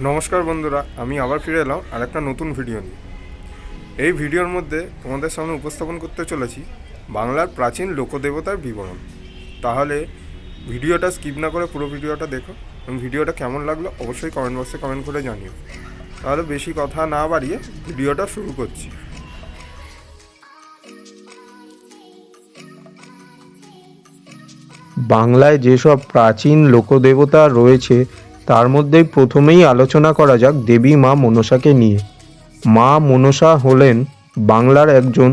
নমস্কার বন্ধুরা, আমি আবার ফিরে এলাম আর একটা নতুন ভিডিও নিয়ে। এই ভিডিওর মধ্যে তোমাদের সামনে উপস্থাপন করতে চলেছি বাংলার প্রাচীন লোকদেবতার বিবরণ। তাহলে ভিডিওটা স্কিপ না করে পুরো ভিডিওটা দেখো এবং ভিডিওটা কেমন লাগলো অবশ্যই কমেন্ট বক্সে কমেন্ট করে জানিও। তাহলে বেশি কথা না বাড়িয়ে ভিডিওটা শুরু করছি। বাংলায় যেসব প্রাচীন লোকদেবতা রয়েছে তার মধ্যে প্রথমেই আলোচনা করা যাক দেবী মা মনসাকে নিয়ে। মা মনসা হলেন বাংলার একজন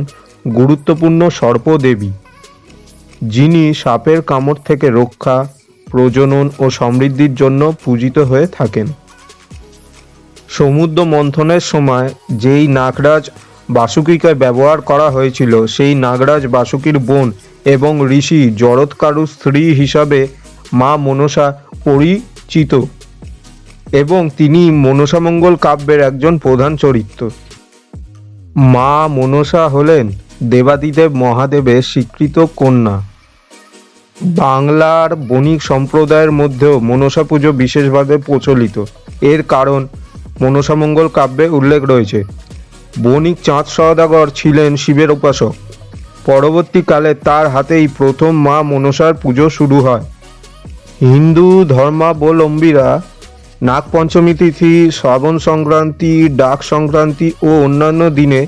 গুরুত্বপূর্ণ সর্পদেবী, যিনি সাপের কামড় থেকে রক্ষা, প্রজনন ও সমৃদ্ধির জন্য পূজিত হয়ে থাকেন। সমুদ্র মন্থনের সময় যেই নাগরাজ বাসুকীকে ব্যবহার করা হয়েছিল, সেই নাগরাজ বাসুকীর বোন এবং ঋষি জরৎকারুর স্ত্রী হিসাবে মা মনসা পরিচিত এবং তিনি মনসামঙ্গল কাব্যের একজন প্রধান চরিত্র। মা মনসা হলেন দেবাদিদেব মহাদেবের স্বীকৃত কন্যা। বাংলার বণিক সম্প্রদায়ের মধ্যেও মনসা পুজো বিশেষভাবে প্রচলিত। এর কারণ মনসামঙ্গল কাব্যে উল্লেখ রয়েছে। বণিক চাঁদ সওদাগর ছিলেন শিবের উপাসক। পরবর্তীকালে তার হাতেই প্রথম মা মনসার পুজো শুরু হয়। হিন্দু ধর্মাবলম্বীরা নাগপঞ্চমী তিথি, শ্রাবণ সংক্রান্তি, ডাক সংক্রান্তি ও অন্যান্য দিনে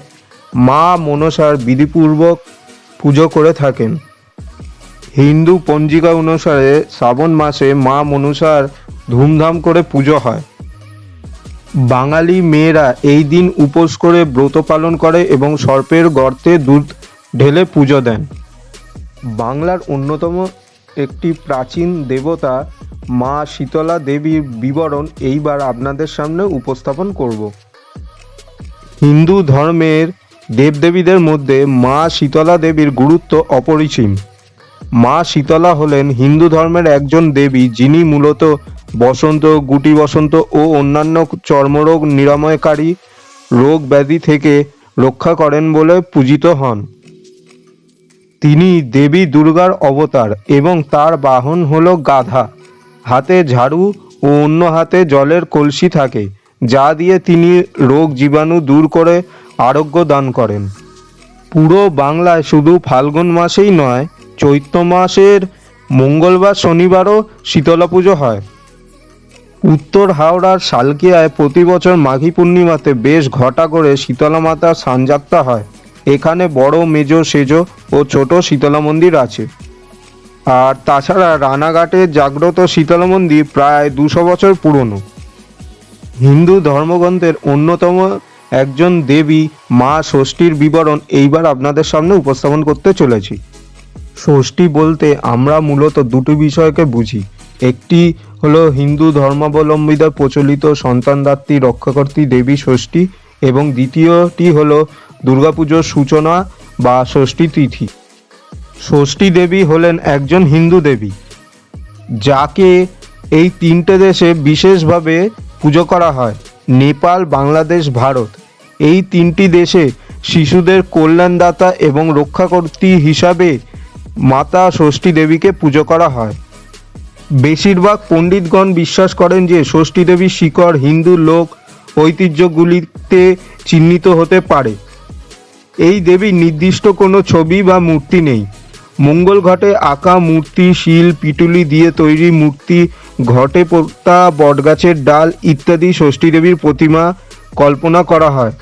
মা মনসার বিধিপূর্বক পুজো করে থাকেন। হিন্দু পঞ্জিকা অনুসারে শ্রাবণ মাসে মা মনসার ধুমধাম করে পুজো হয়। বাঙালি মেয়েরা এই দিন উপোস করে ব্রত পালন করে এবং সর্পের গর্তে দুধ ঢেলে পুজো দেন। বাংলার অন্যতম একটি প্রাচীন দেবতা মা শীতলা দেবীর বিবরণ এইবার আপনাদের সামনে উপস্থাপন করব। হিন্দু ধর্মের দেবদেবীদের মধ্যে মা শীতলা দেবীর গুরুত্ব অপরিসীম। মা শীতলা হলেন হিন্দু ধর্মের একজন দেবী, যিনি মূলত বসন্ত, গুটি বসন্ত ও অন্যান্য চর্মরোগ নিরাময়কারী রোগ ব্যাধি থেকে রক্ষা করেন বলে পূজিত হন। তিনি দেবী দুর্গার অবতার এবং তার বাহন হল গাধা। হাতে ঝাড়ু ও অন্য হাতে জলের কলসি থাকে, যা দিয়ে তিনি রোগ জীবাণু দূর করে আরোগ্য দান করেন। পুরো বাংলায় শুধু ফাল্গুন মাসেই নয়, চৈত্র মাসের মঙ্গলবার শনিবারও শীতলা পুজো হয়। উত্তর হাওড়ার শালকিয়ায় প্রতি বছর মাঘী পূর্ণিমাতে বেশ ঘটা করে শীতলা মাতার সানযাত্রা হয়। এখানে বড়, মেজ, সেজ ও ছোট শীতলা মন্দির আছে। আর তাছাড়া রানাঘাটের জাগ্রত শীতলা মন্দির প্রায় 200 বছর পুরনো। হিন্দু ধর্মগ্রন্থের অন্যতম একজন দেবী মা ষষ্ঠীর বিবরণ এইবার আপনাদের সামনে উপস্থাপন করতে চলেছি। ষষ্ঠী বলতে আমরা মূলত দুটি বিষয়কে বুঝি। একটি হলো হিন্দু ধর্মাবলম্বীদের প্রচলিত সন্তানদাত্রী রক্ষাকর্ত্রী দেবী ষষ্ঠী এবং দ্বিতীয়টি হলো দুর্গাপুজোর সূচনা বা ষষ্ঠী তিথি। ষষ্ঠী দেবী হলেন একজন হিন্দু দেবী, যাকে এই তিনটে দেশে বিশেষভাবে পুজো করা হয়। নেপাল, বাংলাদেশ, ভারত, এই তিনটি দেশে শিশুদের কল্যাণদাতা এবং রক্ষাকর্ত্রী হিসাবে মাতা ষষ্ঠী দেবীকে পুজো করা হয়। বেশিরভাগ পণ্ডিতগণ বিশ্বাস করেন যে ষষ্ঠী দেবীর শিকড় হিন্দু লোক ঐতিহ্যগুলিতে চিহ্নিত হতে পারে। এই দেবীর নির্দিষ্ট কোনো ছবি বা মূর্তি নেই। মঙ্গল ঘটে আঁকা মূর্তি, শিল, পিটুলি দিয়ে তৈরি মূর্তি, ঘটে পোতা বটগাছের ডাল ইত্যাদি ষষ্ঠী দেবীর প্রতিমা কল্পনা করা হয়।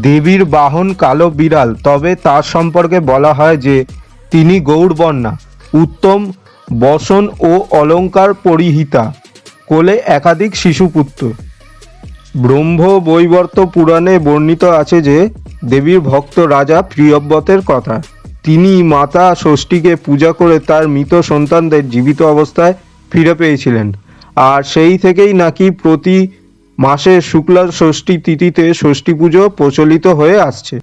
দেবীর বাহন কালো বিড়াল, তবে তার সম্পর্কে বলা হয় যে তিনি গৌড়বর্ণা, উত্তম বসন ও অলঙ্কার পরিহিতা, কোলে একাধিক শিশুপুত্র। ব্রহ্মবৈবর্ত পুরাণে বর্ণিত আছে যে দেবীর ভক্ত রাজা প্রিয়ব্রতের কথা। তিনি মাতা ষষ্ঠীকে পূজা করে তার মৃত সন্তানদের জীবিত অবস্থায় ফিরে পেয়েছিলেন, আর সেই থেকেই নাকি প্রতি মাসে শুক্লা ষষ্ঠী তিথিতে ষষ্ঠী পুজো প্রচলিত হয়ে আসছে।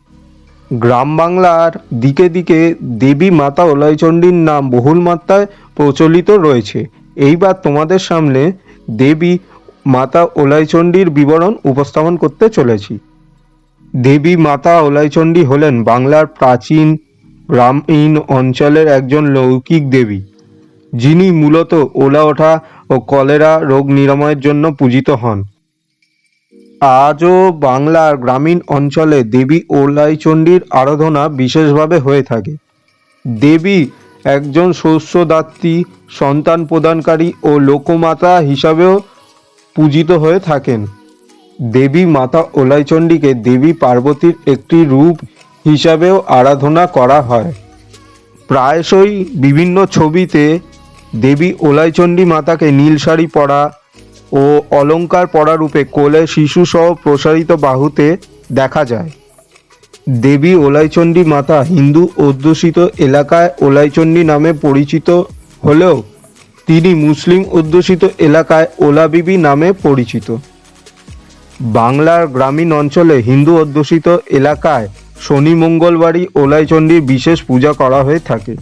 গ্রাম বাংলার দিকে দিকে দেবী মাতা ওলাইচণ্ডীর নাম বহুল মাত্রায় প্রচলিত রয়েছে। এইবার তোমাদের সামনে দেবী মাতা ওলাইচণ্ডীর বিবরণ উপস্থাপন করতে চলেছি। দেবী মাতা ওলাইচণ্ডী হলেন বাংলার প্রাচীন গ্রামীণ অঞ্চলের একজন লৌকিক দেবী, যিনি মূলত ওলা ওঠা ও কলেরা রোগ নিরাময়ের জন্য পূজিত হন। আজও বাংলার গ্রামীণ অঞ্চলে দেবী ওলাইচণ্ডীর আরাধনা বিশেষভাবে হয়ে থাকে। দেবী একজন শস্যদাত্রী, সন্তান প্রদানকারী ও লোকমাতা হিসাবেও পূজিত হয়ে থাকেন। দেবী মাতা ওলাইচণ্ডীকে দেবী পার্বতীর একটি রূপ হিসাবেও আরাধনা করা হয়। প্রায়শই বিভিন্ন ছবিতে দেবী ওলাইচণ্ডী মাতাকে নীল শাড়ি পরা ও অলংকার পরা রূপে কোলে শিশুসহ প্রসারিত বাহুতে দেখা যায়। দেবী ওলাইচণ্ডী মাতা হিন্দু অধ্যুষিত এলাকায় ওলাইচণ্ডী নামে পরিচিত হলেও তিনি মুসলিম অধ্যুষিত এলাকায় ওলা বিবি নামে পরিচিত। বাংলার গ্রামীণ অঞ্চলে হিন্দু অধ্যুষিত এলাকায় শনি মঙ্গলবারই ওলাইচণ্ডীর বিশেষ পূজা করা হয়ে থাকে।